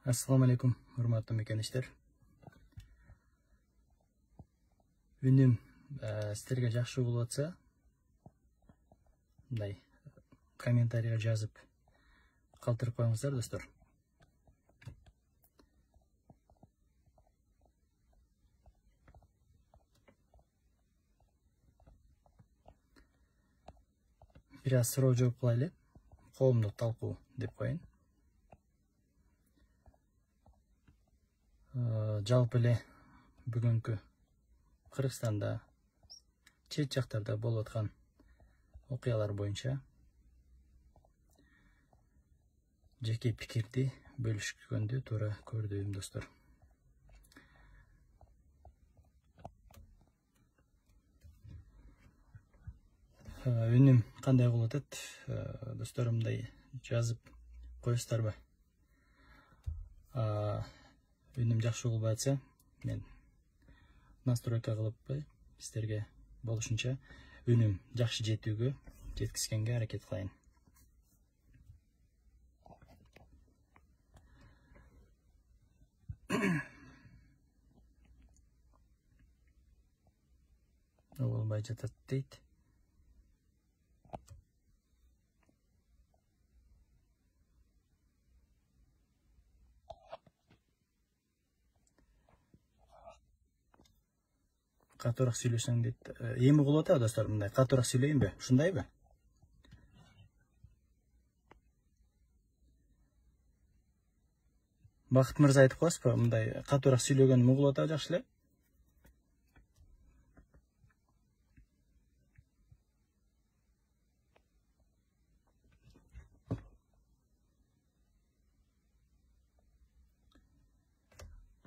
Assalamu alaikum, hurmatly mekeniштер. Үнім сіздерге жақсы болып жатса, мындай комментарийға жазып қалдырып қойыңыздар, достар. Biraz сұрау жауап қылайлы. Қоғамдық талқу деп қояйын. Жалпы эле бүгүнкү Кыргызстанда чет жактарда болуп аткан окуялар боюнча жеке пикирди бөлүшкөндү туура көрдүм, достор. Үнүм кандай болуп атат, достор, мындай жазып коесуздарбы? Үнүм жакшы болбой атса, мен настройка кылып сіздерге болушунча үнүм жакшы жеткизгенге аракет кылайын. Болбой жатат дейт. Катуураак сүйлөсөң дейт. Эми болуп атабы, достор, мындай катуураак сүйлөйүнбү? Ушундайбы? Бакыт мырза айтып коесузбу? Мындай катуураак сүйлөгөнүм угулуп атабы, жакшы эле?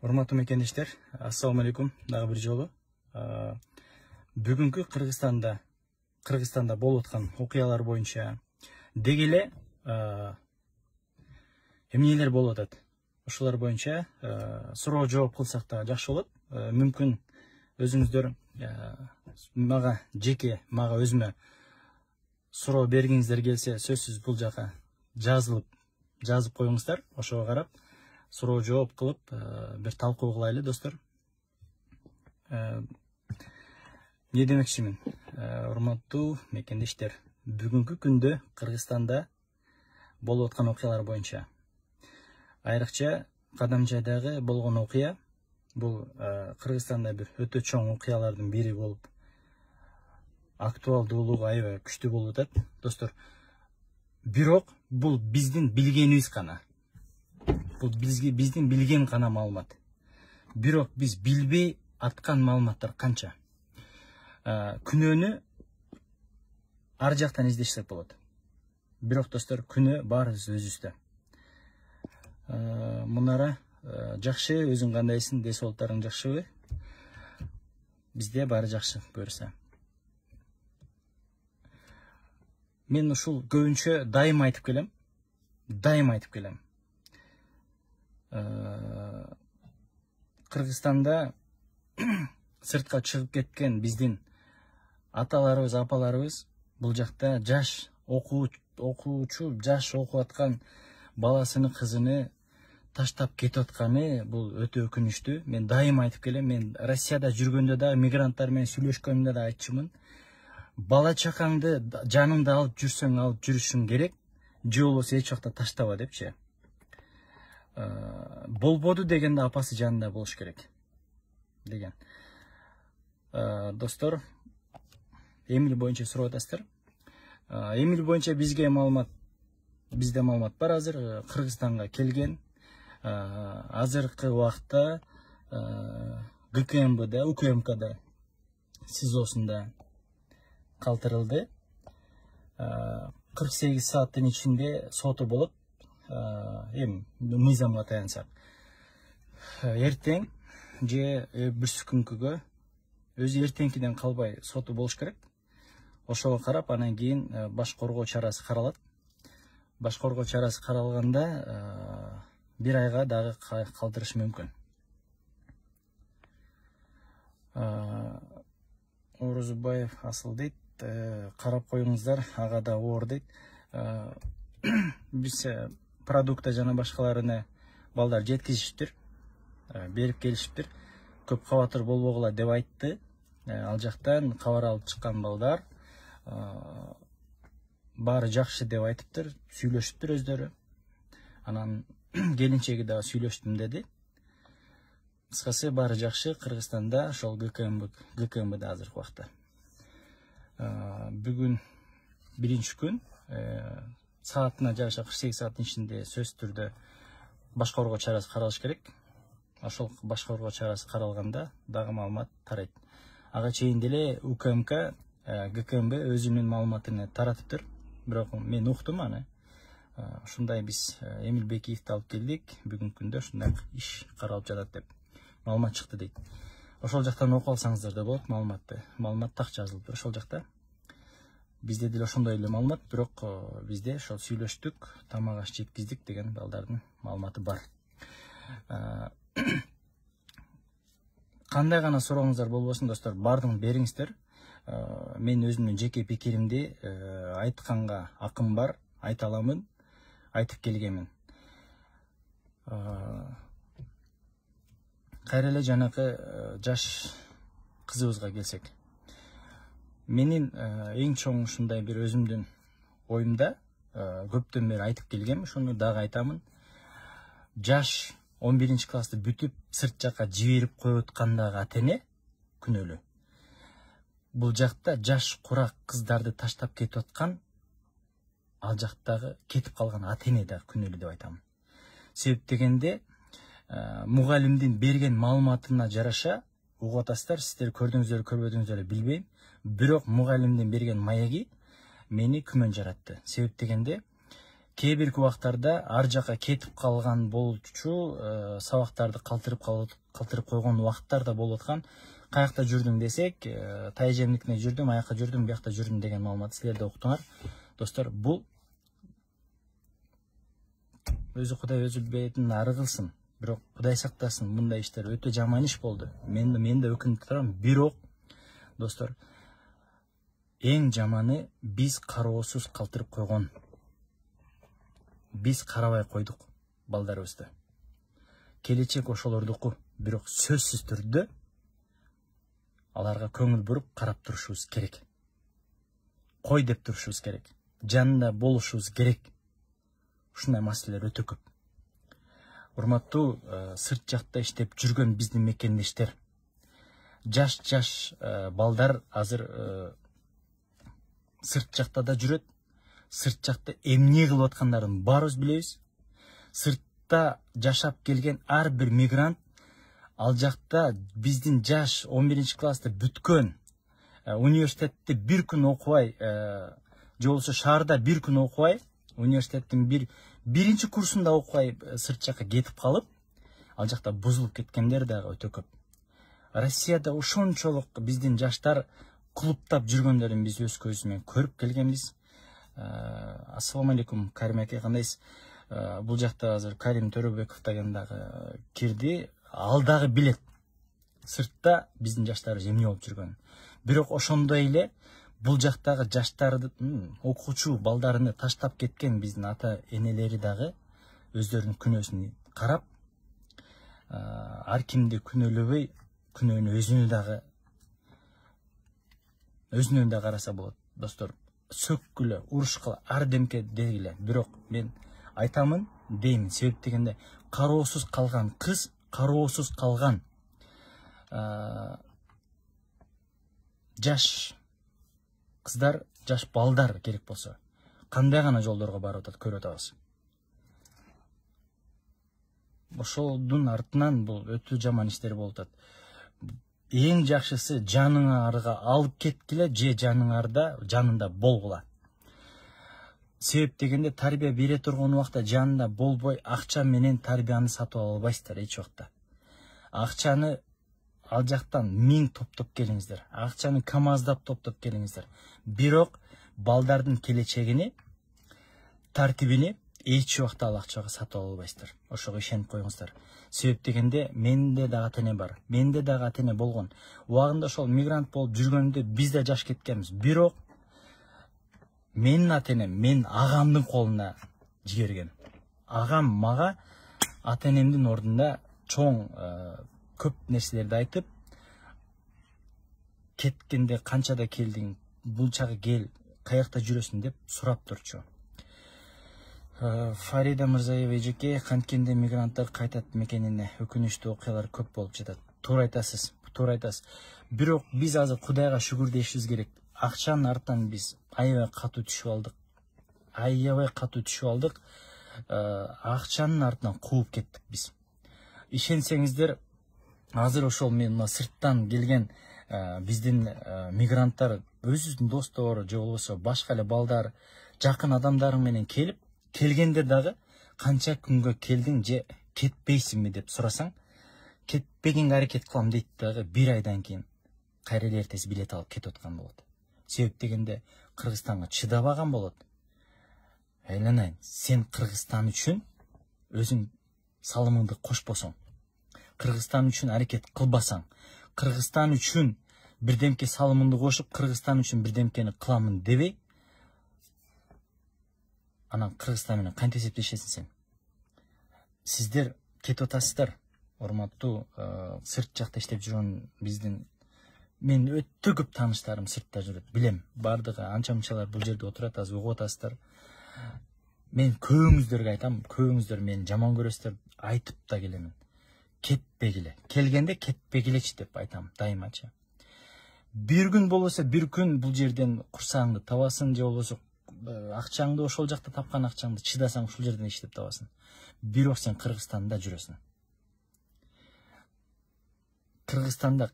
Урматтуу мекендештер, ассаламу алейкум, дагы бир жолу. Бүгүнкү Кыргызстанда болуп аткан окуялар боюнча деги эле эмнелер болуп атат? Ошолор боюнча суроо жооп кылсак да жакшы болот. Мүмкүн өзүңүздөр мага өзүмө суроо бергиңиздер келсе, сөзсүз бул жака жазып коюңуздар. Ошого карап суроо жооп кылып бир талкуу кылайлы, достор. Не демекчимин? Урматтуу мекендештер, бүгүнкү күндө Кыргызстанда болуп аткан окуялар боюнча айрыкча Кадамжайдагы болгон окуя бул Кыргызстанда бир өтө чоң окуялардын бири болуп, актуалдуулугу аябай күчтүү болуп атат, достор. Бирок бул биздин билгенибиз гана. Бул биздин билген гана маалымат. Бирок биз билбей аткан маалыматтар канча? Күнөөнү ар жактан издешсек болот. Бирок, достор, күнөө баарыбыз өзүбүздө. Мунара жакшы, өзүң кандайсың, десолтарың жакшыбы? Бизде баары жакшы көрсө. Мен ушул көбүнчө дайым айтып келем. Кыргызстанда сыртка чыгып кеткен биздин аталарыбыз, апаларыбыз бул жакта жаш окуучу, жаш окуп аткан баласыны, кызыны таштап кетип атканы бул өтө өкүнүчтүү. Мен дайым айтып келем. Мен Россияда жүргөндө да, мигранттар менен сүйлөшкөндө да айтчумун. Бала чакаңды жаныңда алып жүрсөң алып жүрүшүң керек, же болбосо эч жакта таштаба депчи. Болбоду дегенде апасы жанында болуш керек деген. Достор, Эмил боюнча суроо атасыздар. Эмил боюнча бизде маалымат бар азыр. Кыргызстанга келген. Азыркы убакта ГКМБда, УКМКда СИЗОсунда калтырылды. 48 сааттын ичинде соту болот. Эми мыйзамга таянсак, эртең же бүрсү күнкүгө өзү эртеңкиден калбай соту болуш керек. Ошого карап, анан кийин баш коргоо чарасы каралат. Баш коргоо чарасы каралганда 1 айга дагы калтырыш мүмкүн. Орозубаев Асыл дейт, карап коюңуздар, ага да оор дейт. Биз продукта жана башкаларыны балдар жеткизиштир, берип келишиптир. Көп кабатыр болбогула деп айтты. Ал жактан кабар алып чыккан балдар баары жакшы деп айтыптыр, сүйлөшүптүр өздөрү. Анан келинчеги дагы сүйлөштүм деди. Кыскасы баары жакшы Кыргызстанда, ошол ГКМБда азыркы убакта. Бүгүн биринчи күн, саатына жараша 48 сааттын ичинде сөзсүз түрдө баш коргоо чарасы каралыш керек. Ошол баш коргоо чарасы каралганда дагы маалымат тарайт. Ага чейин деле УКМК, ГКМБ өзүнүн маалыматын таратыптыр. Бирок мен уктум аны. Ушундай биз Эмил Бекиевди алып келдик. Бүгүнкү күндө ушундай иш каралып жатат деп маалымат чыкты дейт. Ошол жактан окуп алсаңыздар да болот маалыматты. Маалымат так жазылып ошол жакта. Бизде деле ошондой эле маалымат, бирок бизде ошол сүйлөштүк, тамак аш жеткиздик деген балдардын маалыматы бар. Кандай гана сурооңуздар болбосун достор, бардыгын бериңиздер. Мен өзүмдүн жеке пикиримди айтканга акым бар, айта аламын, айтып келгенмин. Кайра эле жанакы жаш кызыбызга келсек. Менин эң чоң ушундай бир өзүмдүн оюмда көптөн бери айтып келгем, ошону дагы айтамын. Жаш 11-классты бүтүп сырт жакка жиберип коюп аткандагы ата-эне күнөөлүү. Бул жакта жаш курак кыздарды таштап кетип аткан, ал жактагы кетип калган ата-эне да күнөөлүү деп айтамын. Себеп дегенде мугалимдин берген маалыматына жараша угуп атасыздар, сиздер көрдүңүздөр, көрбөдүңүздөр билбейм. Бирок мугалимдин берген маеги мени күмөн жаратты. Себеп дегенде кээ бир убактарда ар жака кетип калган болчу, сабактарды калтырып койгон убакыттар да болуп аткан. Каякта жүрдүң десек, Тайжемдикине жүрдүм, аякка жүрдүм, биякта жүрдүм деген маалымат силер да уктуңар. Достор, бул өзү Кудай өзү бетин ары кылсын. Бирок Кудай сактасын, мындай иштер өтө жаман иш болду. Мен да өкүнүп турам. Бирок достор, эң жаманы биз кароосуз калтырып койгон. Биз карабай койдук балдарыбызды. Келечек ошолордуку, бирок сөзсүз түрдө аларга көңүл буруп карап турушубуз керек. Кой деп турушубуз керек. Жанында болушубуз керек. Ушундай маселелер өтө көп. Урматтуу сырт жакта иштеп жүргөн биздин мекендештер, жаш балдар азыр сырт жакта да жүрөт. Сырт жакта эмне кылып аткандарын баарыбыз билебиз. Сыртта жашап келген ар бир мигрант ал жакта биздин жаш 11-классты бүткөн, университетте бир күн окубай, же болбосо шаарда бир күн окубай, университеттин биринчи курсунда окубай сырт жакка кетип калып, ал жакта бузулуп кеткендер дагы өтө көп. Россияда ошончолук биздин жаштар клубтап жүргөндөрүн биз өз көзүбүз менен көрүп келгенбиз. Ассаламу алейкум, Карим аке, кандайсыз? Бул жакта азыр Карим Төрөбеков деген дагы кирди. Ал дагы билет. Сыртта биздин жаштарыбыз эмне болуп жүргөнүн. Бирок ошондой эле бул жактагы жаштарды, окуучу балдарыны таштап кеткен биздин ата-энелери дагы өздөрүнүн күнөөсүн карап, ар кимди күнөөлөбөй, күнөөнү өзүнөн да караса болот. Достор, сөккүлө, урушкыла, ар демке дегиле. Бирок мен айтамын, деймин. Себеп дегенде кароосуз калган кыз, кароосуз калган жаш кыздар, жаш балдар керек болсо кандай гана жолдорго барып атат, көрүп атабыз. Ошолдун артынан бул өтө жаман иштер болуп атат. Эң жакшысы жаныңарга алып кеткиле, же жанында болгула. Себеп дегенде тарбия бере турган убакта жанында болбой, акча менен тарбияны сатып албайсыздар эч убакта. Акчаны ал жактан 1000 топтоп келиңиздер. Акчаны камаздап топтоп келиңиздер. Бирок балдардын келечегини, тартибини эч убакта ал акчага сатып албайсыздар. Ошого ишенип коюңуздар. Себеп дегенде менде дагы ата-эне бар. Менде дагы ата-эне болгон. Убагында ошол мигрант болуп жүргөндө биз да жаш кеткенбиз. Бирок менин ата-энем мен агамдын колуна жиберген. Агам мага ата энемдин ордунда чоң көп нерселерди айтып, кеткенде канчада келдиң, бул чагы кел, каякта жүрөсүң деп сурап турчу. Фарида Мырзаева эжеке, канткенде мигранттар кайтат мекенине, өкүнүчтүү окуялар көп болуп жатат. Туура айтасыз, туура айтасыз. Бирок биз азыр Кудайга шүгүр дешибиз керек. Акчанын артынан биз аябай катуу түшүп алдык. Акчанын артынан кууп кеттик биз. Ишенсеңиздер, азыр ошол мен сырттан келген биздин мигранттар, өзүбүздүн достор же болбосо башка эле балдар, жакын адамдарың менен келгенде дагы канча күнгө келдиң же кетпейсиңби деп сурасаң, кетпегенге аракет кылам дейт дагы, 1 айдан кийин кайра эле эртеси билет алып кетип аткан болот. Себеп дегенде Кыргызстанга чыдабаган болот. Айланайын, сен Кыргызстан үчүн өзүң салымыңды кошпосоң, Кыргызстан үчүн аракет кылбасаң, Кыргызстан үчүн бирдемке салымыңды кошуп, Кыргызстан үчүн бирдемкени кыламын дебей, анан Кыргызстан менен кантип эсептешесиң сен? Сиздер кетип атасыздар, урматтуу сырт жакта иштеп жүргөн биздин, мен өтө көп тааныштарым сыртта жүрөт, билем, бардыгы анча-мынчалар бул жерде отурат, азыр угуп атасыздар. Мен көбүңүздөргө айтам, көбүңүздөр мени жаман көрөсүздөр, айтып да келемин. Кетпегиле, келгенде кетпегилечи деп айтам дайымачы. Бир күн болбосо бир күн бул жерден курсагыңды табасың, же болбосо акчаңды ошол жакта тапкан акчаңды чыдасаң ушул жерден иштеп табасың. Бирок сен Кыргызстанда жүрөсүң. Кыргызстанда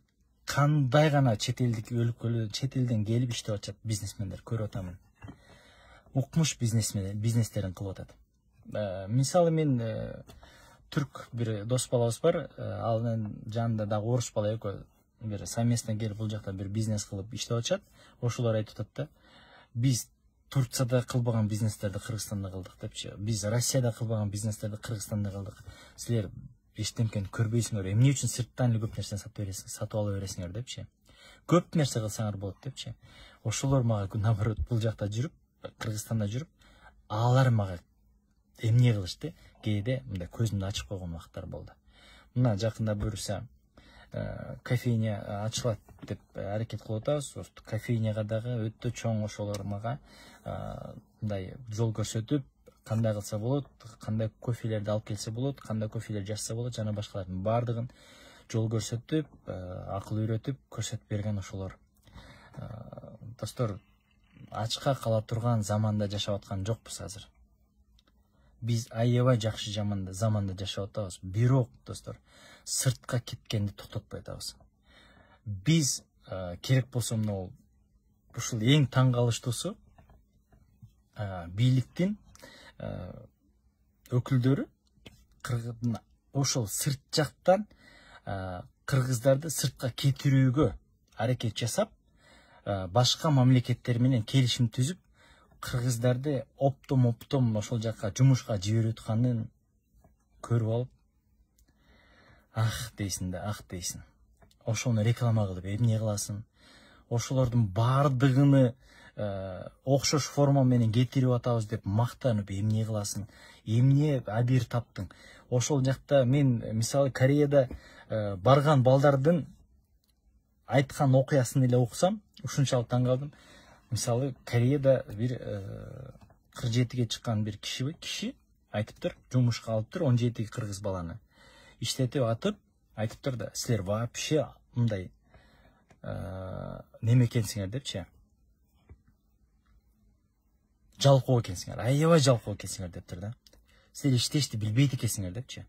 кандай гана чет элден келип иштеп атышат бизнесмендер, көрүп атамын. Укмуш бизнестерин кылып атат. Мисалы мен түрк бир дос балабыз бар, анын жанында дагы орус бала экөө бир совместно келип бул жакта бир бизнес кылып иштеп атышат. Ошолор айтып атат да, биз Турцияда кылбаган бизнестерди Кыргызстанда кылдык депчи. Биз Россияда кылбаган бизнестерди Кыргызстанда кылдык. Силер эчтемкени көрбөйсүңөр, эмне үчүн сырттан эле көп нерсени сатып ала бересиңер депчи. Көп нерсе кылсаңар болот депчи. Ошолор мага наоборот бул жакта жүрүп, Кыргызстанда жүрүп, алар мага эмне кылышты? Кээде мындай көзүмдү ачып койгон убакыттар болду. Мына жакында буюрса кофейня ачылат деп аракет кылып атабыз. Кофейняга дагы өтө чоң ошолор мага мындай жол көрсөтүп, кандай кылса болот, кандай кофелерди алып келсе болот, кандай кофелер жасса болот, жана башкалардын бардыгын жол көрсөтүп, акыл үйрөтүп, көрсөтүп берген ошолор. Достор, ачка кала турган заманда жашап аткан жокпуз азыр. Биз аябай жакшы заманда жашап атабыз. Бирок, достор, сыртка кеткенди токтотпой атабыз. Биз керек болсо мына ушул эң таң калыштуусу, бийликтин өкүлдөрү ошол сырт жактан кыргыздарды сыртка кетирүүгө аракет жасап, башка мамлекеттер менен келишим түзүп, кыргыздарды оптом ошол жакка жумушка жиберип атканын көрүп алып, ах дейсиң да, ах дейсиң. Ошону реклама кылып эмне кыласың? Ошолордун бардыгыны окшош форма менен кетирип атабыз деп мактанып эмне кыласың? Эмне абийир таптың? Ошол жакта мен мисалы Кореяда барган балдардын айткан окуясын эле окусам, ушунчалык таң калдым. Мисалы Кореяда бир 47-ге чыккан бир киши айтыптыр, жумушка алыптыр 17 кыргыз баланы. Иштетип атып, айтыптыр да, силер вообще мындай неме экенсиңер депчи. Жалкоо экенсиңер, аябай жалкоо экенсиңер дептир да. Силер иштешти билбейт экенсиңер депчи.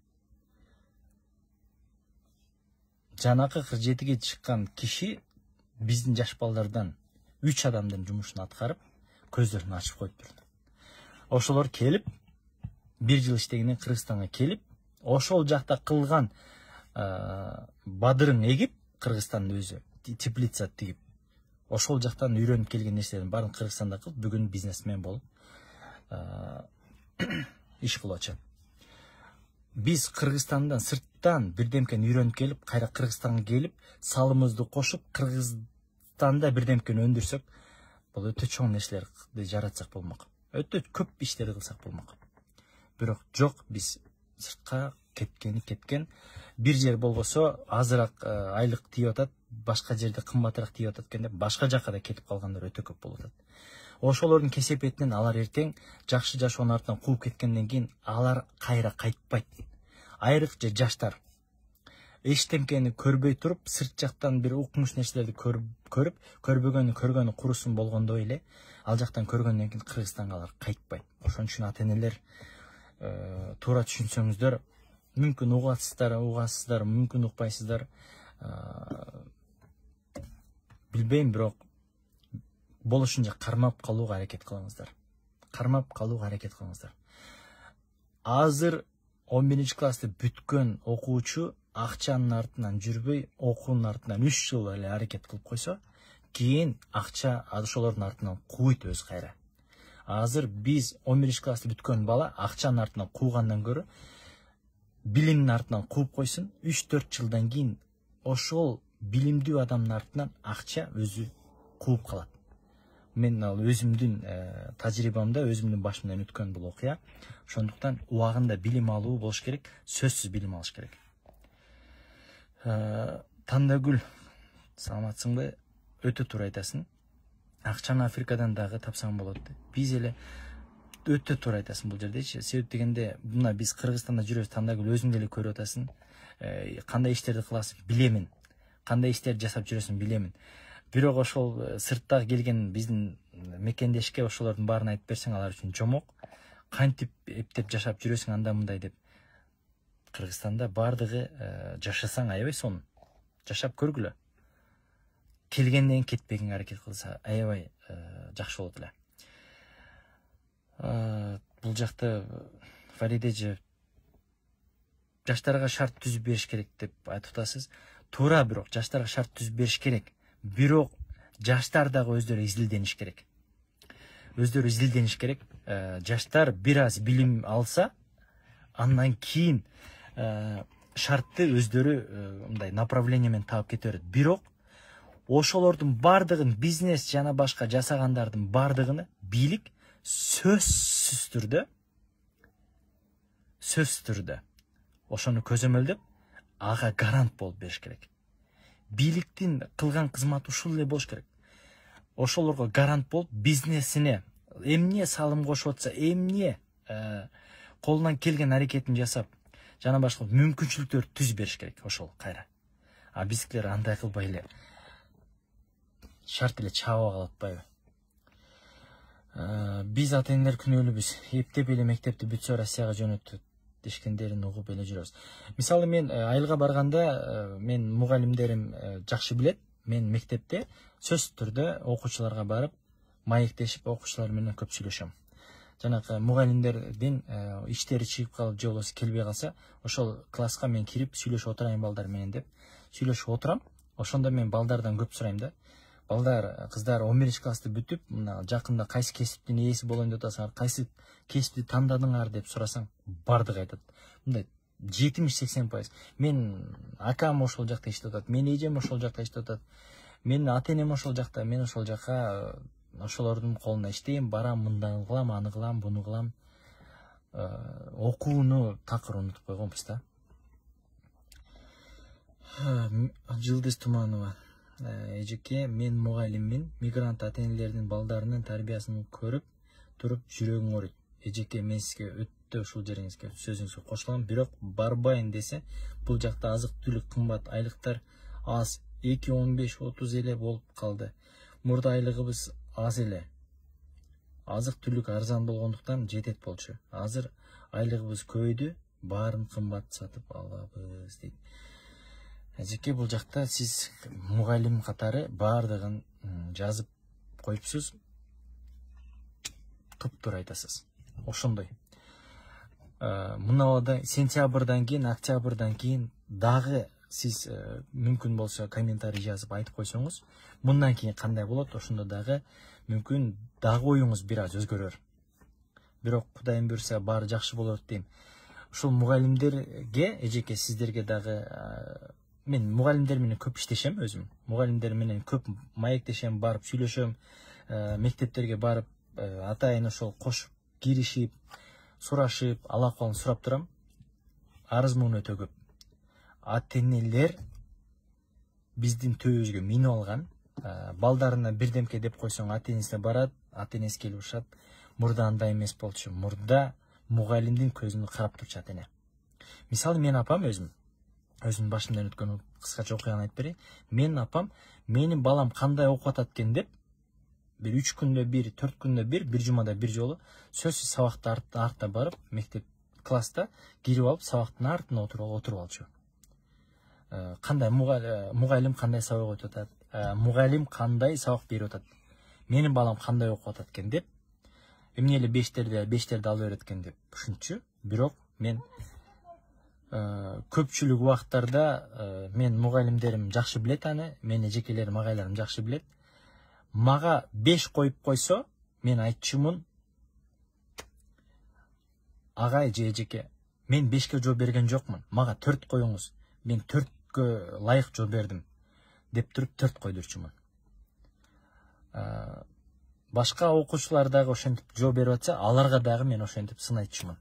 Жанакы 47-ге чыккан киши биздин жаш балдардан 3 адамдын жумушун аткарып, көздөрүн ачып коюп турду. Ошолор келип, 1 жыл иштегенден Кыргызстанга келип, ошол жакта кылган бадырын эгип, Кыргызстандын өзү теплица тигип, ошол жактан үйрөнүп келген нерселердин баарын Кыргызстанда кылып, бүгүн бизнесмен болуп иш кылып атышат. Биз Кыргызстандан сырттан бирдемкени үйрөнүп келип, кайра Кыргызстанга келип, салымыбызды кошуп, Кыргызстанда бирдемкени өндүрсөк, бул өтө чоң нерселерди жаратсак болмок. Өтө көп иштерди кылсак болмок. Бирок жок, биз сыртка кеткен. Бир жер болбосо азыраак айлык тийип атат, башка жерде кымбатыраак тийип атат экен деп башка жака да кетип калгандар өтө көп болуп атат. Ошолордун кесепетинен алар эртең жакшы жашоонун артынан кууп кеткенден кийин алар кайра кайтпайт. Айрыкча жаштар эчтенкени көрбөй туруп, сырт жактан бир укмуш нерселерди көрбөгөнү курусун болгондой эле, ал жактан көргөндөн кийин Кыргызстанга алар кайтпайт. Ошон үчүн ата-энелер туура түшүнсөңүздөр, мүмкүн угасыздар, мүмкүн укпайсыздар. Билбейм, бирок болушунча кармап калууга аракет кылыңыздар. Азыр 11-классты бүткөн окуучу акчанын артынан жүрбөй, окуунун артынан 3 жыл эле аракет кылып койсо, кийин акча ошолордун артынан кууйт өз кайра. Азыр биз 11-классты бүткөн бала акчанын артынан куугандан көрө билимдин артынан кууп койсун, 3-4 жылдан кийин ошол билимдүү адамдын артынан акча өзү кууп калат. Мен ал өзүмдүн тажрыйбамда, өзүмдүн башымдан өткөн бул окуя. Ошондуктан убагында билим алуу болуш керек, сөзсүз билим алыш керек. Тандагүл, саламатсыңбы? Өтө туура айтасың. Акчаны Африкадан дагы тапсаң болот. Биз эле өтө туура айтасың бул жердечи. Себеп дегенде, мына биз Кыргызстанда жүрөбүз, Тандагүл өзүң деле көрүп атасың. Кандай иштерди кыласың билемин. Кандай иштерди жасап жүрөсүң билемин. Бирок ошол сырттагы келген биздин мекендешке ошолордун баарын айтып берсең, алар үчүн жомок. Кантип эптеп жашап жүрөсүң анда мындай деп. Кыргызстанда бардыгы жашасаң аябай сонун. Жашап көргүлө. Келгенден кетпегенге аракет кылса аябай жакшы болот эле. Бул жакта Фариде эже жаштарга шарт түзүп бериш керек деп айтып атасыз. Туура, бирок жаштарга шарт түзүп бериш керек. Бирок жаштар дагы өздөрү изилдениш керек. Жаштар бир аз билим алса, андан кийин шартты өздөрү мындай направление менен таап кете берет. Бирок ошолордун бардыгын, бизнес жана башка жасагандардын бардыгыны бийлик сөзсүз түрдө ошону көзөмөлдөп, ага гарант болуп бериш керек. Бийликтин кылган кызматы ушул эле болуш керек. Ошолорго гарант болуп, бизнесине эмне салым кошуп атса, эмне колунан келген аракетин жасап, жана башка мүмкүнчүлүктөр түзүп бериш керек ошол кайра. А биздикилер андай кылбай эле шарт эле чаап алып атпайбы? Биз ата-энелер күнөөлүүбүз. Эптеп эле мектепти бүтсө Россияга жөнөтөт дешкендерин угуп эле жүрөбүз. Мисалы мен айылга барганда, мен мугалимдерим жакшы билет. Мен мектепте сөзсүз түрдө окуучуларга барып, маектешип, окуучулар менен көп сүйлөшөм. Жанакы мугалимдердин иштери чыгып калып, же болбосо келбей калса, ошол класска мен кирип сүйлөшүп отурайын балдар менен деп сүйлөшүп отурам. Ошондо мен балдардан көп сурайм да. Балдар, кыздар 11-классты бүтүп, мына жакында кайсы кесиптин ээси болоюн деп атасыңар, кайсы кесипти тандадыңар деп сурасаң, бардыгы айтат. Мындай 70-80%. Мен акам ошол жакта иштеп атат, мен эжем ошол жакта иштеп атат, мен ата-энем ошол жакта, мен ошол жака ошолордун колунда иштейм, барам, мындай кылам, аны кылам, буну кылам. Окууну такыр унутуп койгонбуз да. Жылдыз Туманова. Эжеке, мен мугалиммин, мигрант ата-энелердин балдарынын тарбиясын көрүп туруп жүрөгүң ооруйт. Эжеке, мен сизге өтө ушул жериңизге, сөзүңүзгө кошулам, бирок барбайын десе, бул жакта азык-түлүк кымбат, айлыктар аз, 2-15-30 эле болуп калды. Мурда айлыгыбыз аз эле. Азык-түлүк арзан болгондуктан жетет болчу. Азыр айлыгыбыз көбөйдү, баарын кымбат сатып алабыз дейт. Эжеке, бул жакта сиз мугалим катары баардыгын жазып коюпсуз. Туптуура айтасыз. Ошондой. Мына сентябрдан кийин, октябрдан кийин дагы сиз мүмкүн болсо комментарий жазып айтып койсоңуз, мындан кийин кандай болот, ошондо дагы мүмкүн дагы оюңуз бир аз өзгөрөр. Бирок Кудайым буйрса баары жакшы болот дейм. Ушул мугалимдерге, эжеке, сиздерге дагы мен мугалимдер менен көп иштешем өзүм. Мугалимдер менен көп маектешем, барып сүйлөшөм, мектептерге барып атайын ошол кошуп, киришип, сурашып, ала акыбалын сурап турам. арыз муун өтө көп. Ата энелер биздин төбөбүзгө минип алган. Балдарына бирдемке деп койсоң, ата энесине барат, ата энеси келип урушат. Мурда андай эмес болчу. Мурда мугалимдин көзүнө карап турчу ата эне. Мисалы, мен апам өзүмдүн башымдан өткөн кыскача окуяны айтып берейин. Менин апам менин балам кандай окуп атат экен деп, бир 3 күндө бир, 4 күндө бир жумада бир жолу сөзсүз сабакта артта барып, мектеп класста кирип алып, сабактын артына отуруп алчу. Кандай мугалим кандай сабак өтүп атат, мугалим кандай сабак берип атат, менин балам кандай окуп атат экен деп, эмне эле бештерди алып берет экен деп ушунчу. Бирок мен көпчүлүк убактарда мен мугалимдерим жакшы билет аны, мени жекелерим агайларым жакшы билет. Мага 5 коюп койсо, мен айтчумун: агай же эжеке, мен 5ке жооп берген жокмун, мага 4 коюңуз, мен 4кө лайык жооп бердим деп туруп 4 койдурчумун. Башка окуучулар дагы ошентип жооп берип атса, аларга дагы мен ошентип сын айтчумун.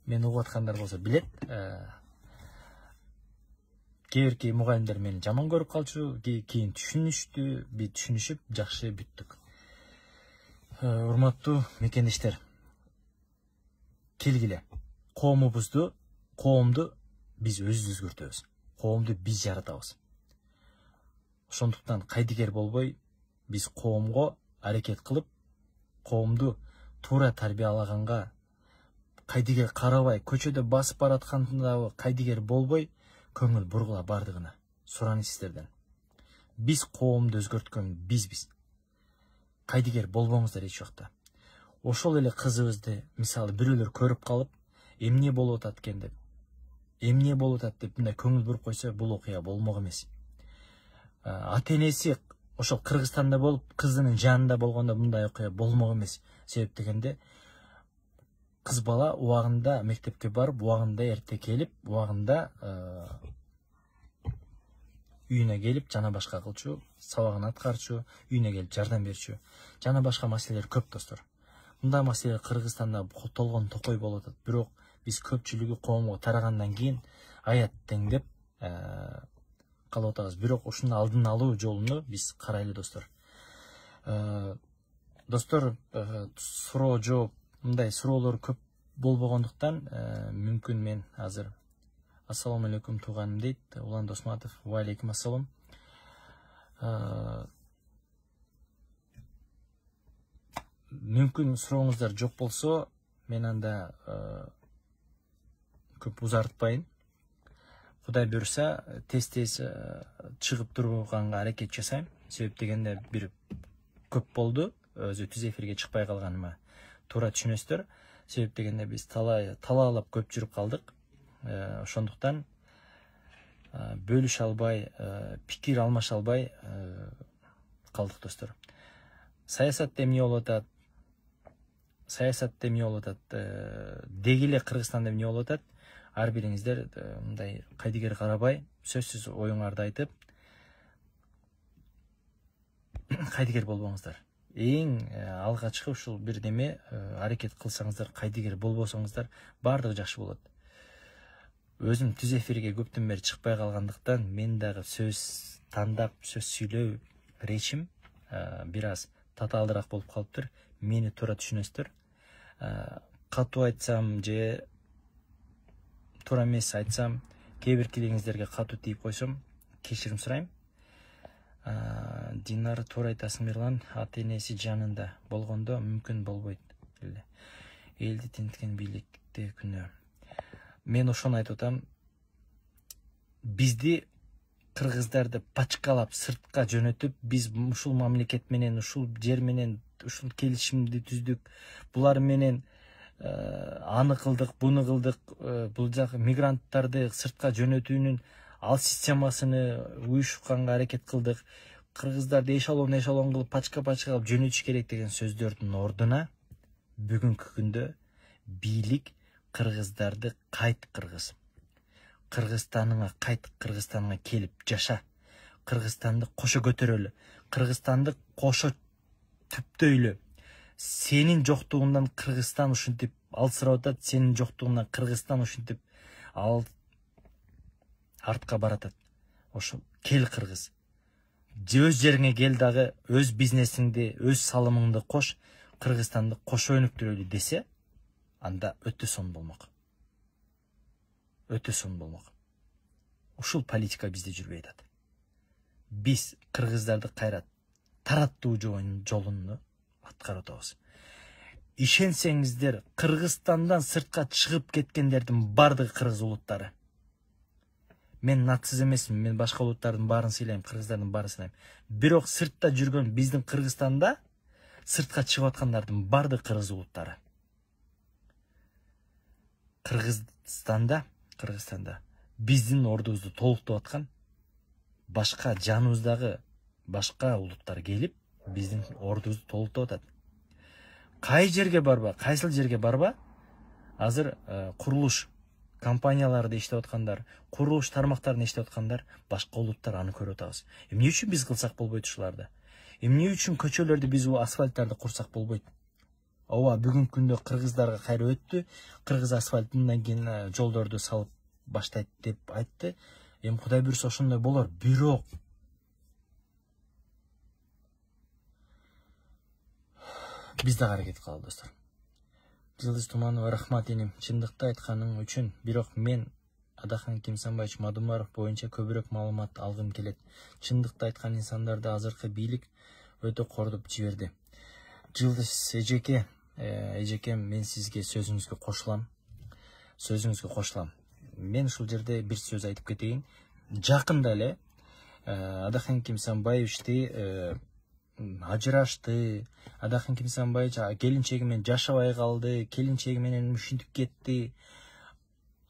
Мен угуп аткандар болсо билет. Кээ мугалимдер мени жаман көрүп калчу, кийин түшүнүшүп жакшы бүттүк. Урматтуу мекендештер, келгиле. Коомду биз өзүбүз өзгөртөбүз. Коомду биз жаратабыз. Ошондуктан кайдыгер болбой, биз коомго аракет кылып, коомду туура тарбиялаганга, кайдыгер карабай, көчөдө басып баратканда кайдыгер болбой, көңүл бургула бардыгына. Сурайм сиздерден. Биз коомду өзгөрткөн бизбиз. Кайдыгер болбоңуздар эч убакта. Ошол эле кызыбызды, мисалы, бирөөлөр көрүп калып, эмне болуп атат экен деп мындай көңүл буруп койсо, бул окуя болмок эмес. Ата энеси ошол Кыргызстанда болуп, кызынын жанында болгондо мындай окуя болмок эмес. Себеп дегенде, кыз бала убагында мектепке барып, убагында эрте келип, убагында үйүнө келип, жана башка кылчу, сабагын аткарчу, үйүнө келип жардам берчү. Жана башка маселелер көп, достор. Мындай маселе Кыргызстанда толгон токой болуп атат. Бирок биз көпчүлүгү коомго тарагандан кийин аят тең деп калып атабыз. Бирок ушуну алдын алуу жолуну биз карайлы, достор. Достор, суроо жооп, мындай суроолор көп болбогондуктан, мүмкүн мен азыр ассаламу алейкум тууганым дейт Улан Досматов. Ва алейкум ассалам. Мүмкүн сурооңуздар жок болсо, мен анда көп узартпайын. Кудай буйруса, тез чыгып турганга аракет жасайм. Себеп дегенде, бир көп болду өзү түз эфирге чыкпай калганыма. Туура түшүнөсүздөр. Себеп дегенде, биз талаалап көп жүрүп калдык. Ошондуктан бөлүшө албай, пикир алмаша албай калдык, достор. Саясатта эмне болуп атат? Дегиле Кыргызстанда эмне болуп атат? Ар бириңиздер мындай кайдыгер карабай, сөзсүз оюңарды айтып, кайдыгер болбоңуздар. Эң алгачкы ушул бир неме аракет кылсаңыздар, кайдыгер болбосоңуздар, баардыгы жакшы болот. Өзүм түз эфирге көптөн бери чыкпай калгандыктан, мен дагы сөз тандап, сөз сүйлөө речим бир аз татаалдыраак болуп калыптыр. Мени туура түшүнөсүздөр. Катуу айтсам же туура эмес айтсам, кээ бир килеңиздерге катуу тийип койсом, кечирим сурайм. Динар, туура айтасың Мирлан, ата энеси жанында болгондо мүмкүн болбойт эле. Элди тинткен бийликте күнөө. Мен ошону айтып атам. Бизди кыргыздарды пачкалап сыртка жөнөтүп, биз ушул мамлекет менен, ушул жер менен, ушул келишимди түздүк, булар менен аны кылдык, буну кылдык, бул жак мигранттарды сыртка жөнөтүүнүн ал системасыны уюшканга аракет кылдык. Кыргыздарды эшелон кылып, пачка кылып жөнөтүш керек деген сөздөрдүн ордуна бүгүнкү күндө бийлик кыргыздарды кайт кыргыз. Кыргызстаныңа кайт, Кыргызстанга келип жаша. Кыргызстанды кошо көтөрөлү. Кыргызстанды кошо түптөйлү. Сенин жоктугундан Кыргызстан ушинтип алсырап атат, сенин жоктугундан Кыргызстан ушинтип ал артка баратат. Ошо кел кыргыз. Өз жериңе кел дагы, өз бизнесиңди, өз салымыңды кош, Кыргызстанды кошо өнүктүрөлү десе, анда өтө сон болмок. Өтө сон болмок. Ушул политика бизде жүрбөй атат. Биз кыргыздарды кайра тараттуу жолун аткарып атабыз. Ишенсеңиздер, Кыргызстандан сыртка чыгып кеткендердин бардыгы кыргыз улуттары. Мен нацист эмесмин, мен башка улуттардын баарын сыйлайм, кыргыздардын баарын сыйлайм. Бирок сыртта жүргөн биздин Кыргызстанда сыртка чыгып аткандардын бардыгы кыргыз улуттары. Кыргызстанда биздин ордубузду толуктоп аткан башка жаныбыздагы башка улуттар келип, биздин ордубузду толуктоп атат. Кай жерге барба, кайсыл жерге барба, азыр курулуш компанияларда иштеп аткандар, курулуш тармактарында иштеп аткандар, башка улуттар аны көрүп атабыз. Эмне үчүн биз кылсак болбойт ушуларды? Эмне үчүн көчөлөрдү биз асфальттарды курсак болбойт? Ооба, бүгүнкү күндө кыргыздарга кайра өттү, кыргыз асфальтынан кийин жолдорду салып баштайт деп айтты. Эми Кудай буйрса ошондой болор. Бирок биз дагы аракет кылалы, достор. Жылдыз Туманова, рахмат энем, чындыкты айтканың үчүн. Бирок мен Адахан Кимсанбаевич Мадумаров боюнча көбүрөөк маалымат алгым келет. Чындыкты айткан инсандарды азыркы бийлик өтө кордоп жиберди. Жылдыз эжекем, мен сизге сөзүңүзгө кошулам. Мен ушул жерде бир сөз айтып кетейин. Жакында эле Адахан Кимсанбаевичти ажырашты. Адахан Кимсанбаевич келинчеги менен жашабай калды, келинчеги менен мүшүнтүп кетти.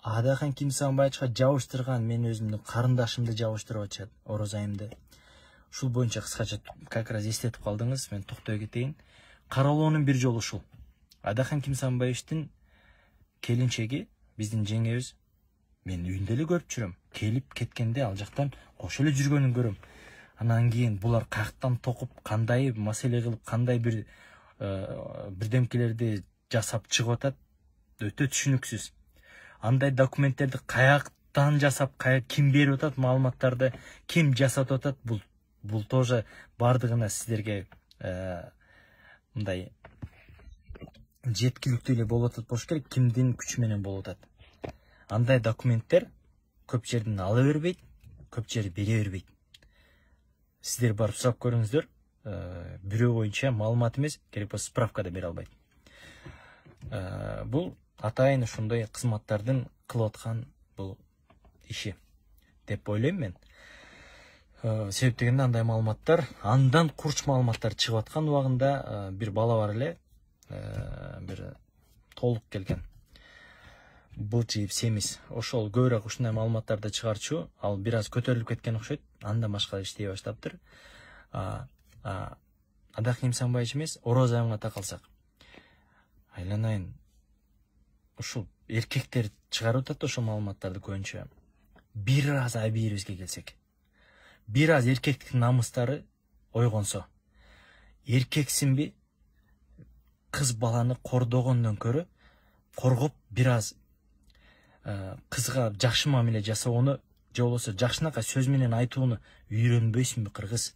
Адахан Кимсанбаевичка жабыштырган мен өзүмдүн карындашымды жабыштырып атышат, Орозайымды. Ушул боюнча кыскача как раз эстетип калдыңыз, мен токтой кетейин. Каралоонун бир жолу ушул. Адахан Кимсанбаевичтин келинчеги, биздин жеңебиз, мен үйүндө эле көрүп жүрөм. Келип кеткенде ал жактан кошо эле жүргөнүн көрөм. Анан кийин булар каяктан токуп, кандай маселе кылып, кандай бирдемкелерди жасап чыгып атат, өтө түшүнүксүз. Андай документтерди каяктан жасап, ким берип атат, маалыматтарды ким жасатып атат, бул тоже бардыгына сиздерге мындай жеткиликтүү эле болуп атат болуш керек, кимдин күчү менен болуп атат. Андай документтер көп жерден ала бербейт, көп жер бере бербейт. Сиздер барып сурап көрүңүздөр, бирөө боюнча маалымат эмес, керек болсо справка да бере албайт. Бул атайын ушундай кызматтардын кылып аткан бул иши деп ойлойм мен. Себеп дегенде андай маалыматтар, андан курч маалыматтар чыгып аткан убагында бир бала бар эле, бир толук келген. Булчиев Семиз, ошол көбүрөөк ушундай маалыматтарды чыгарчу, ал бир аз көтөрүлүп кеткен окшойт, андан башка иштей баштаптыр. Адахан Кимсанбаевич эмес, Орозайымга такалсак. Айланайын, ушул эркектер чыгарып атат ошол маалыматтарды көбүнчө. Бир аз абийирибизге келсек, бир аз эркектиктин намыстары ойгонсо, эркексинби кыз баланы кордогондон көрө коргоп бир аз кызга жакшы мамиле жасоону, же болбосо жакшынакай сөз менен айтууну үйрөнбөйсүңбү кыргыз?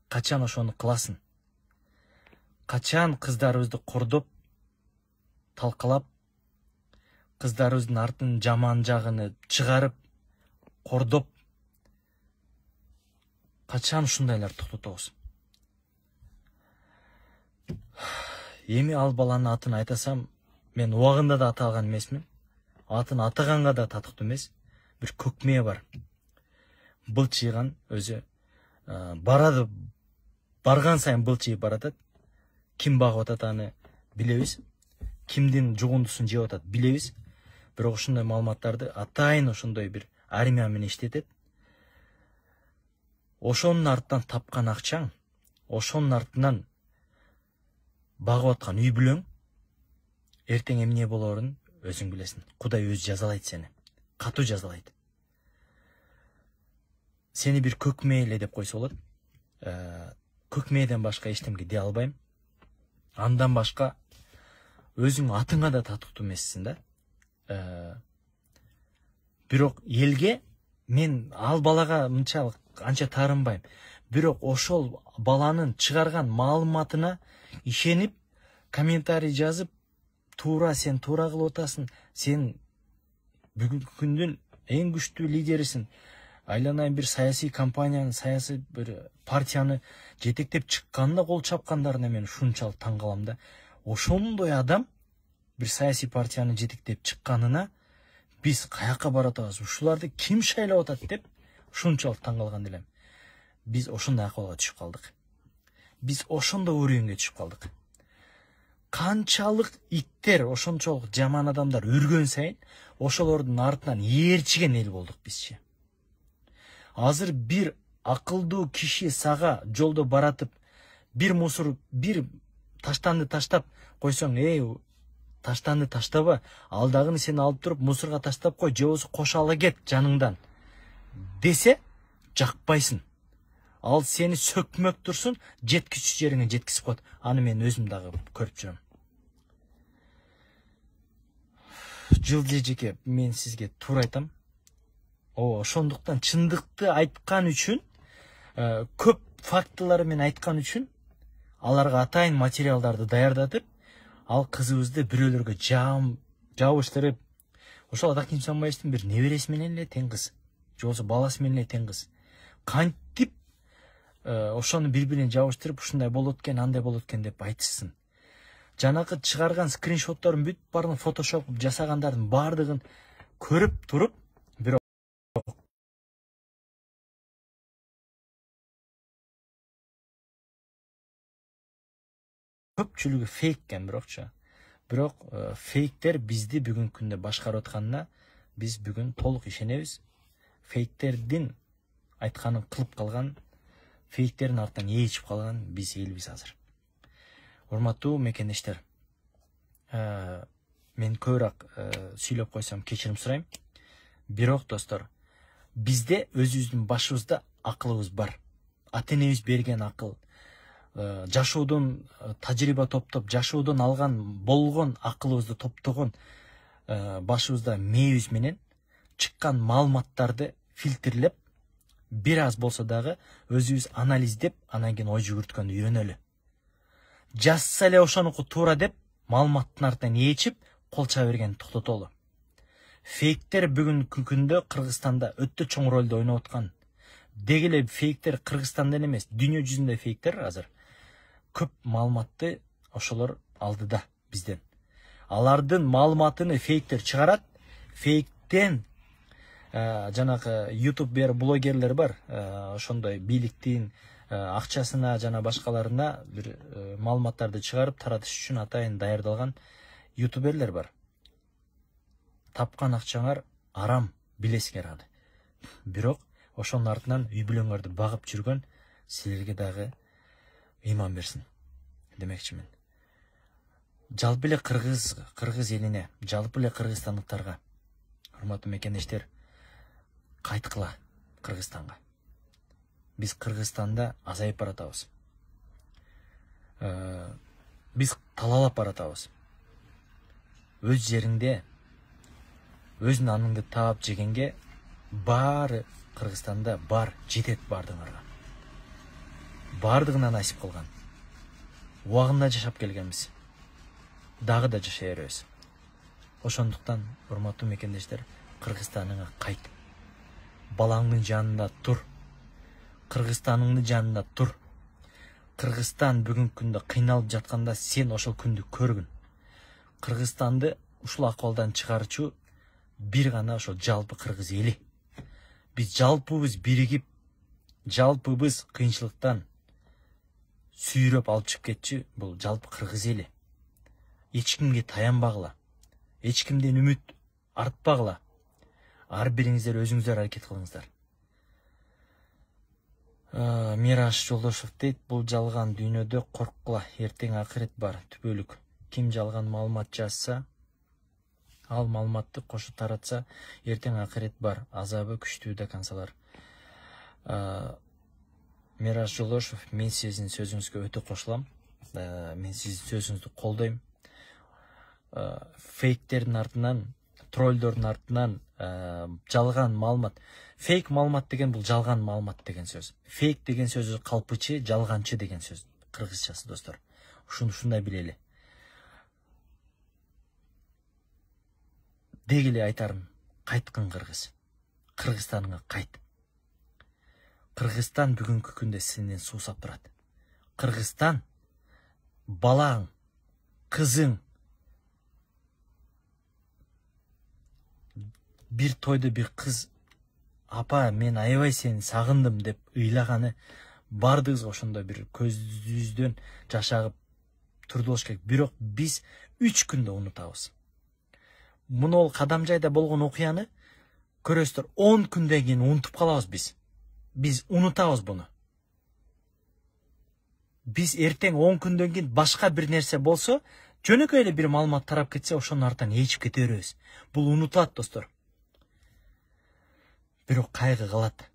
Качан ошону кыласың? Качан кыздарыбызды кордоп, талкалап, кыздарыбыздын артын жаман жагыны чыгарып, кордоп, качан ушундайларды токтотобуз? Эми ал баланын атын айтасам, мен убагында да ата алган эмесмин. Атын атаганга да татыктуу эмес. Бир көкмээ бар. Былчыйган өзү барады, барган сайын былчыйып баратат. Ким багып атат аны билебиз. Кимдин жугундусун жеп атат билебиз. Бирок ушундай маалыматтарды атайын ошондой бир армия менен иштетет. Ошонун артынан тапкан акчаң, ошонун артынан багып аткан үй бүлөң эртең эмне болорун өзүң билесиң. Кудай өзү жазалайт сени. Катуу жазалайт. Сени бир көкмээ эле деп койсо болот. Көкмээден башка эчтемге дей албайм. Андан башка өзүң атыңа да татыктуу эмессиң да. Бирок элге мен ал балага мынчалык анча таарынбайм. Бирок ошол баланын чыгарган маалыматына ишенип, комментарий жазып, туура сен туура кылып атасың, сен бүгүнкү күндүн эң күчтүү лидерисиң. Айланайын бир саясий компанияны, саясий бир партияны жетектеп чыкканда кол чапкандарына мен ушунчалык таң калам да. Ошондой адам бир саясий партияны жетектеп чыкканына биз каяка баратабыз, ушуларды ким шайлап атат деп ушунчалык таң калган элем. Биз ошондой акыбалга түшүп калдык. Биз ошондой уровеньге түшүп калдык. Канчалык иттер, ошончолук жаман адамдар үргөн сайын, ошолордун артынан ээрчиген эл болдук бизчи. Азыр бир акылдуу киши сага жолдо баратып, бир мусор, бир таштанды таштап койсоң, таштанды таштаба, алдагыны сен алып туруп мусорга таштап кой, же болбосо кош ала кет жаныңдан десе, жакпайсың. Ал сени сөкмөк турсун, жеткичүү жериңе жеткизип коет. Аны мен өзүм дагы көрүп жүрөм. Жылдыз эжеке, мен сизге туура айтам. Ошондуктан чындыкты айткан үчүн, көп фактылары мен айткан үчүн, аларга атайын материалдарды даярдатып, ал кызыбызды бирөөлөргө жабыштырып, ошол Атаким Самбаевдин бир небереси менен эле тең кыз, же болбосо баласы менен эле тең кыз. Кантип ошону бири-бирине жабыштырып, ушундай болот экен, андай болот экен деп айтышсын. Жанакы чыгарган скриншотторун бүт баарын фотошоп жасагандардын баардыгын көрүп туруп, бирок көпчүлүгү фейк экен бирокчу. Бирок фейктер бизди бүгүнкү күндө башкарып атканына биз бүгүн толук ишенебиз. Фейктердин айтканын кылып калган, фейктердин артынан ээрчип калган биз элбиз азыр. Урматтуу мекендештер, мен көбүрөөк сүйлөп койсом кечирим сурайм. Бирок достор, бизде өзүбүздүн башыбызда акылыбыз бар. Ата-энебиз берген акыл, жашоодон тажрыйба топтоп, жашоодон алган болгон акылыбызды топтогон башыбызда мээбиз менен чыккан маалыматтарды фильтрлеп, бир аз болсо дагы өзүбүз анализдеп, анан кийин ой жүгүрткөндү үйрөнөлү. Жазса эле ошонуку туура деп, маалыматтын артынан ээрчип, кол чаба бергенди токтотолу. Фейктер бүгүнкү күндө Кыргызстанда өтө чоң ролду ойноп аткан. Деги эле фейктер Кыргызстанда эмес, дүйнө жүзүндө фейктер азыр көп маалыматты ошолор алдыда бизден. Алардын маалыматыны фейктер чыгарат. Фейктен жанагы ютубер, блогерлер бар, ошондой бийликтин акчасына жана башкаларына бир маалыматтарды чыгарып таратыш үчүн атайын даярдалган ютуберлер бар. Тапкан акчаңар арам, билесиңер аны. Бирок ошонун артынан үй бүлөңөрдү багып жүргөн силерге дагы ыйман берсин демекчимин. Жалпы эле кыргыз элине, жалпы эле кыргызстандыктарга, урматтуу мекендештер, кайткыла Кыргызстанга. Биз Кыргызстанда азайып баратабыз. Биз талалап баратабыз. Өз жериңде, өз наныңды таап жегенге баары Кыргызстанда бар, жетет бардыңарга. Бардыгына насип кылган. Убагында жашап келгенбиз. Дагы да жашай беребиз. Ошондуктан, урматтуу мекендештер, Кыргызстаныңа кайт. Балаңдын жанында тур. Кыргызстаныңдын жанында тур. Кыргызстан бүгүнкү күндө кыйналып жатканда сен ошол күндү көргүн. Кыргызстанды ушул акыбалдан чыгарчу бир гана ошол жалпы кыргыз эли. Биз жалпыбыз биригип, жалпыбыз кыйынчылыктан сүйрөп алып чыгып кетчү бул жалпы кыргыз эли. Эч кимге таянбагыла. Эч кимден үмүт артпагыла. Ар бириңиздер өзүңүздөр аракет кылыңыздар. Мираш Жолдошев дейт, бул жалган дүйнөдө корккула, эртең акырет бар, түбөлүк. Ким жалган маалымат жазса, ал маалыматты кошо таратса, эртең акырет бар, азабы күчтүү да кансалар. Мираш Жолдошев, мен сиздин сөзүңүзгө өтө кошулам. Мен сиздин сөзүңүздү колдойм. Фейктердин артынан, троллдордун артынан жалган маалымат. Фейк маалымат деген бул жалган маалымат деген сөз. Фейк деген сөзү калпычы, жалганчы деген сөз. Кыргызчасы достор. Ушундай билели. Дегеле айтарым, кайткын Кыргыз. Кыргызстанга кайт. Кыргызстан бүгүнкү күндө сенден суусап турат. Кыргызстан балаң, кызың бир тойда бир кыз апа мен аябай сени сагындым деп ыйлаганы бардыгыбызга ошондой бир көзүбүздөн жаш агып турду болуш керек. Бирок биз 3 күндө унутабыз. Муну Кадамжайда болгон окуяны көрөсүздөр 10 күндөн кийин унутуп калабыз биз. Биз унутабыз буну. Биз эртең 10 күндөн кийин башка бир нерсе болсо, жөнөкөй эле бир маалымат тарап кетсе, ошонун артынан ээчип кете беребиз. Бул унутулат достор. Бирок кайгы калат.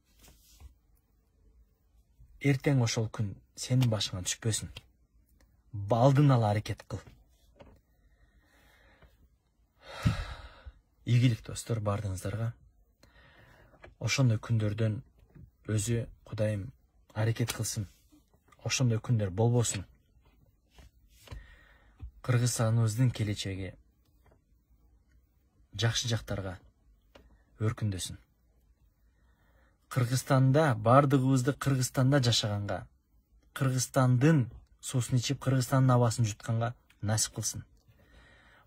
Эртең ошол күн сенин башыңа түшпөсүн. Алдын ала аракет кыл. Ийгилик достор бардыгыңыздарга. Ошондой күндөрдөн өзү Кудайым аракет кылсын. Ошондой күндөр болбосун. Кыргызстаныбыздын келечеги жакшы жактарга өркүндөсүн. Кыргызстанда бардыгыбызды Кыргызстанда жашаганга, Кыргызстандын суусун ичип, Кыргызстандын абасын жутканга насип кылсын.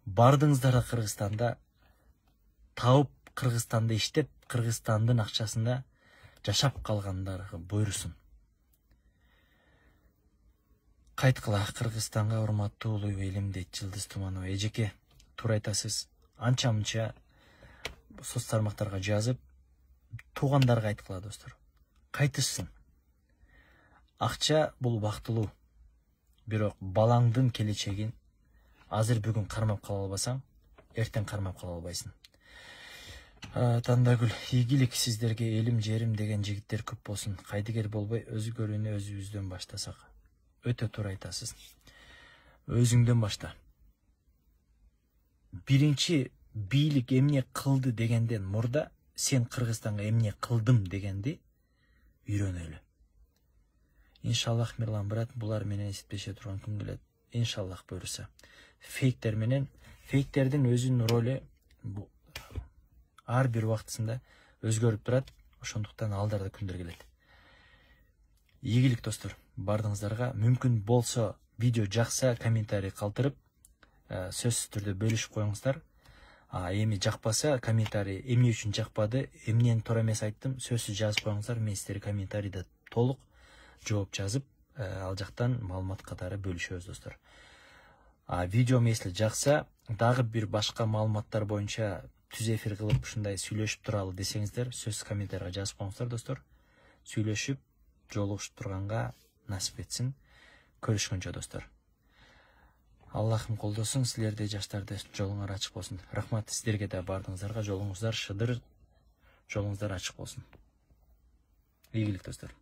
Бардыгыңыздар Кыргызстанда тауып, Кыргызстанда иштеп, Кыргызстандын акчасында жашап калгандарга буйрусын. Кайткыла Кыргызстанга урматтуу улуу элим дейт Жылдыз Туманова. Эжеке, туура айтасыз. Анча-мынча соц тармактарга жазып, туугандарга айткыла достор. Кайтышсын. Акча бул бактылуу. Бирок балаңдын келечегин азыр бүгүн кармап кала албасаң, эртең кармап кала албайсың. Тандагүл, ийгилик сиздерге, элим жерим деген жигиттер көп болсун. Кайдыгер болбой өзгөрүүнү өзүбүздөн баштасак. Өтө туура айтасыз. Өзүңдөн башта. Биринчи бийлик эмне кылды дегенден мурда сен Кыргызстанга эмне кылдым дегенди үйрөнөлү. Иншаллах Мирлан брат, булар менен эсептеше турган күн келет. Иншаллах буйруса. Фейктердин өзүнүн ролу ар бир убактысында өзгөрүп турат. Ошондуктан алдарда күндөр келет. Ийгилик достор, бардыгыңыздарга. Мүмкүн болсо видео жакса комментарий калтырып, сөзсүз түрдө бөлүшүп коюңуздар. Эми жакпаса комментарий эмне үчүн жакпады, эмнени туура эмес айттым, сөзсүз жазып коюңуздар. Мен сиздерге комментарийде толук жооп жазып, ал жактан маалымат катары бөлүшөбүз достор. Видео если жакса, дагы бир башка маалыматтар боюнча түз эфир кылып ушундай сүйлөшүп туралы десеңиздер, сөзсүз комментарийге жазып коюңуздар достор. Сүйлөшүп, жолугушуп турганга насип этсин. Көрүшкөнчө достор. Аллахым колдосун, силерде жаштарды жолуңар ачык болсун. Рахмат сиздерге да, бардыгыңыздарга жолуңуздар шыдыр, жолуңуздар ачык болсун. Ийгилик достор.